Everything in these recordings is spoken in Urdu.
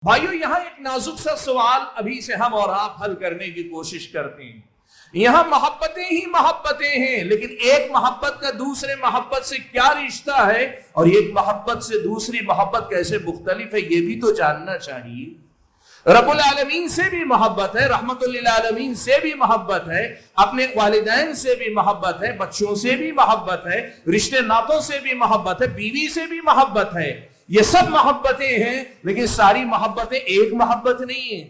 بھائیو یہاں ایک نازک سا سوال ابھی سے ہم اور آپ حل کرنے کی کوشش کرتے ہیں۔ یہاں محبتیں ہی محبتیں ہیں، لیکن ایک محبت کا دوسرے محبت سے کیا رشتہ ہے اور ایک محبت سے دوسری محبت کیسے مختلف ہے، یہ بھی تو جاننا چاہیے۔ رب العالمین سے بھی محبت ہے، رحمت للعالمین سے بھی محبت ہے، اپنے والدین سے بھی محبت ہے، بچوں سے بھی محبت ہے، رشتے ناتوں سے بھی محبت ہے، بیوی سے بھی محبت ہے۔ یہ سب محبتیں ہیں، لیکن ساری محبتیں ایک محبت نہیں ہیں،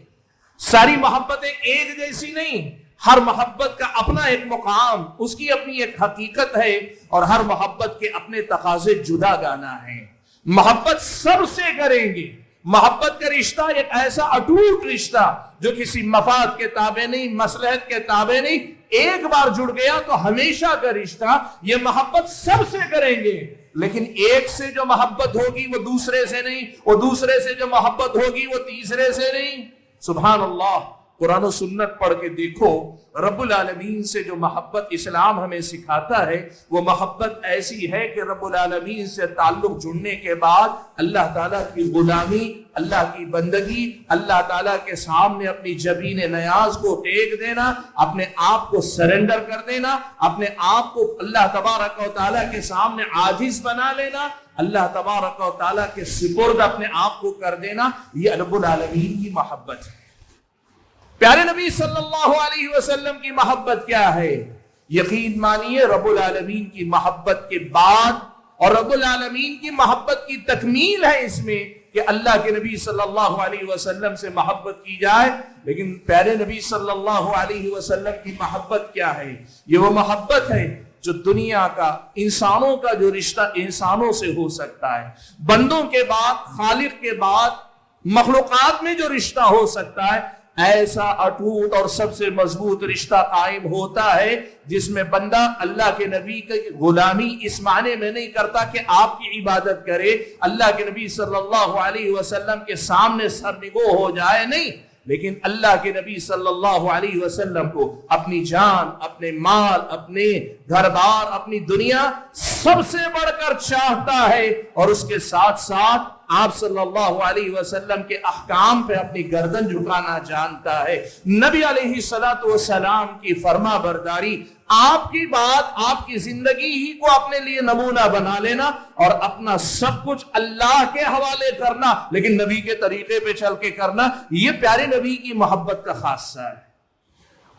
ساری محبتیں ایک جیسی نہیں۔ ہر محبت کا اپنا ایک مقام، اس کی اپنی ایک حقیقت ہے، اور ہر محبت کے اپنے تقاضے جدا گانا ہے۔ محبت سب سے کریں گے۔ محبت کا رشتہ ایک ایسا اٹوٹ رشتہ جو کسی مفاد کے تابع نہیں، مصلحت کے تابع نہیں، ایک بار جڑ گیا تو ہمیشہ کا رشتہ۔ یہ محبت سب سے کریں گے، لیکن ایک سے جو محبت ہوگی وہ دوسرے سے نہیں، وہ دوسرے سے جو محبت ہوگی وہ تیسرے سے نہیں۔ سبحان اللہ، قرآن و سنت پڑھ کے دیکھو، رب العالمین سے جو محبت اسلام ہمیں سکھاتا ہے وہ محبت ایسی ہے کہ رب العالمین سے تعلق جڑنے کے بعد اللہ تعالیٰ کی غلامی، اللہ کی بندگی، اللہ تعالیٰ کے سامنے اپنی جبین نیاز کو ٹیک دینا، اپنے آپ کو سرنڈر کر دینا، اپنے آپ کو اللہ تبارک و تعالیٰ کے سامنے عاجز بنا لینا، اللہ تبارک و تعالیٰ کے سپرد اپنے آپ کو کر دینا، یہ رب العالمین کی محبت ہے۔ پیارے نبی صلی اللہ علیہ وسلم کی محبت کیا ہے؟ یقین مانیے رب العالمین کی محبت کے بعد، اور رب العالمین کی محبت کی تکمیل ہے اس میں کہ اللہ کے نبی صلی اللہ علیہ وسلم سے محبت کی جائے۔ لیکن پیارے نبی صلی اللہ علیہ وسلم کی محبت کیا ہے؟ یہ وہ محبت ہے جو دنیا کا، انسانوں کا جو رشتہ انسانوں سے ہو سکتا ہے، بندوں کے بعد، خالق کے بعد مخلوقات میں جو رشتہ ہو سکتا ہے، ایسا اٹوٹ اور سب سے مضبوط رشتہ قائم ہوتا ہے جس میں بندہ اللہ کے نبی کی غلامی اس معنی میں نہیں کرتا کہ آپ کی عبادت کرے، اللہ کے نبی صلی اللہ علیہ وسلم کے سامنے سرنگو ہو جائے، نہیں، لیکن اللہ کے نبی صلی اللہ علیہ وسلم کو اپنی جان، اپنے مال، اپنے گھر بار، اپنی دنیا سب سے بڑھ کر چاہتا ہے، اور اس کے ساتھ ساتھ آپ صلی اللہ علیہ وسلم کے احکام پہ اپنی گردن جھکانا جانتا ہے۔ نبی علیہ السلام کی فرما برداری، آپ کی بات، آپ کی زندگی ہی کو اپنے لیے نمونہ بنا لینا اور اپنا سب کچھ اللہ کے حوالے کرنا، لیکن نبی کے طریقے پہ چل کے کرنا، یہ پیارے نبی کی محبت کا خاصہ ہے۔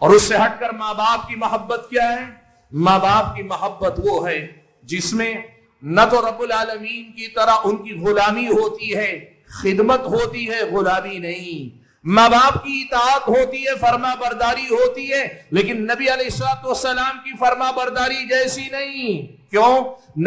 اور اس سے ہٹ کر ماں باپ کی محبت کیا ہے؟ ماں باپ کی محبت وہ ہے جس میں نہ تو رب العالمین کی طرح ان کی غلامی ہوتی ہے، خدمت ہوتی ہے، غلامی نہیں۔ ماں باپ کی اطاعت ہوتی ہے، فرما برداری ہوتی ہے، لیکن نبی علیہ السلام کی فرما برداری جیسی نہیں۔ کیوں؟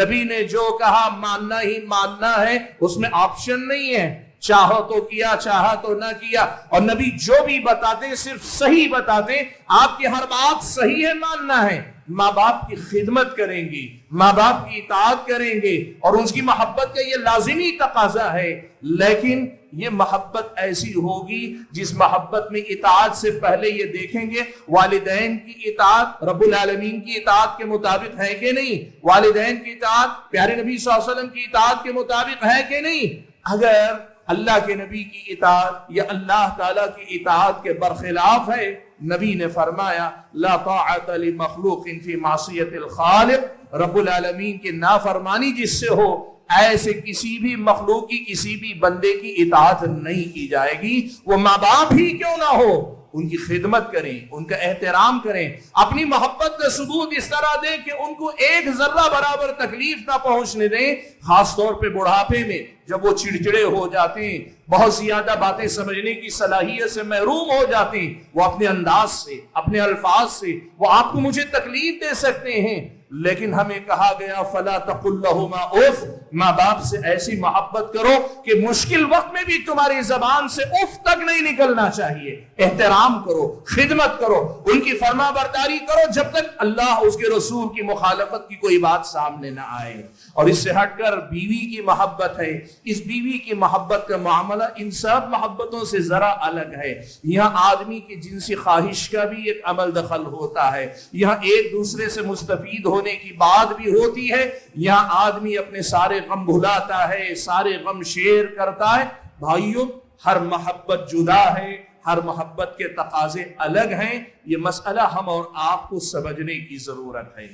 نبی نے جو کہا ماننا ہی ماننا ہے، اس میں آپشن نہیں ہے، چاہو تو کیا، چاہا تو نہ کیا۔ اور نبی جو بھی بتاتے صرف صحیح بتاتے، آپ کی ہر بات صحیح ہے، ماننا ہے۔ ماں باپ کی خدمت کریں گے، ماں باپ کی اطاعت کریں گے، اور ان کی محبت کا یہ لازمی تقاضا ہے، لیکن یہ محبت ایسی ہوگی جس محبت میں اطاعت سے پہلے یہ دیکھیں گے والدین کی اطاعت رب العالمین کی اطاعت کے مطابق ہے کہ نہیں، والدین کی اطاعت پیارے نبی صلی اللہ علیہ وسلم کی اطاعت کے مطابق ہے کہ نہیں۔ اگر اللہ کے نبی کی اطاعت یا اللہ تعالیٰ کی اطاعت کے برخلاف ہے، نبی نے فرمایا لا طاعت لمخلوق فی معصیت الخالق، رب العالمین کی نافرمانی جس سے ہو، ایسے کسی بھی مخلوق کی، کسی بھی بندے کی اطاعت نہیں کی جائے گی، وہ ماں باپ ہی کیوں نہ ہو۔ ان کی خدمت کریں، ان کا احترام کریں، اپنی محبت کا ثبوت اس طرح دیں کہ ان کو ایک ذرہ برابر تکلیف نہ پہنچنے دیں، خاص طور پہ بڑھاپے میں جب وہ چڑچڑے ہو جاتے ہیں، بہت زیادہ باتیں سمجھنے کی صلاحیت سے محروم ہو جاتے ہیں، وہ اپنے انداز سے، اپنے الفاظ سے وہ آپ کو مجھے تکلیف دے سکتے ہیں، لیکن ہمیں کہا گیا فلا تقل لہما اف، ماں باپ سے ایسی محبت کرو کہ مشکل وقت میں بھی تمہاری زبان سے اف تک نہیں نکلنا چاہیے۔ احترام کرو، خدمت کرو، ان کی فرما برداری کرو جب تک اللہ اس کے رسول کی مخالفت کی کوئی بات سامنے نہ آئے۔ اور اس سے ہٹ کر بیوی کی محبت ہے، اس بیوی کی محبت کا معاملہ ان سب محبتوں سے ذرا الگ ہے۔ یہاں آدمی کی جنسی خواہش کا بھی ایک عمل دخل ہوتا ہے، یہاں ایک دوسرے سے مستفید ہونے کی بات بھی ہوتی ہے، یہاں آدمی اپنے سارے غم بھلاتا ہے، سارے غم شیئر کرتا ہے۔ بھائیوں، ہر محبت جدا ہے، ہر محبت کے تقاضے الگ ہیں. یہ مسئلہ ہم اور آپ کو سمجھنے کی ضرورت ہے.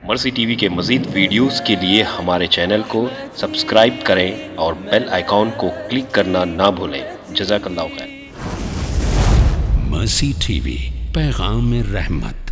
مرسی ٹی وی کے مزید ویڈیوز کے لیے ہمارے چینل کو سبسکرائب کریں اور بیل آئیکن کو کلک کرنا نہ بھولیں. جزاک اللہ خیر. مرسی ٹی وی، پیغام رحمت.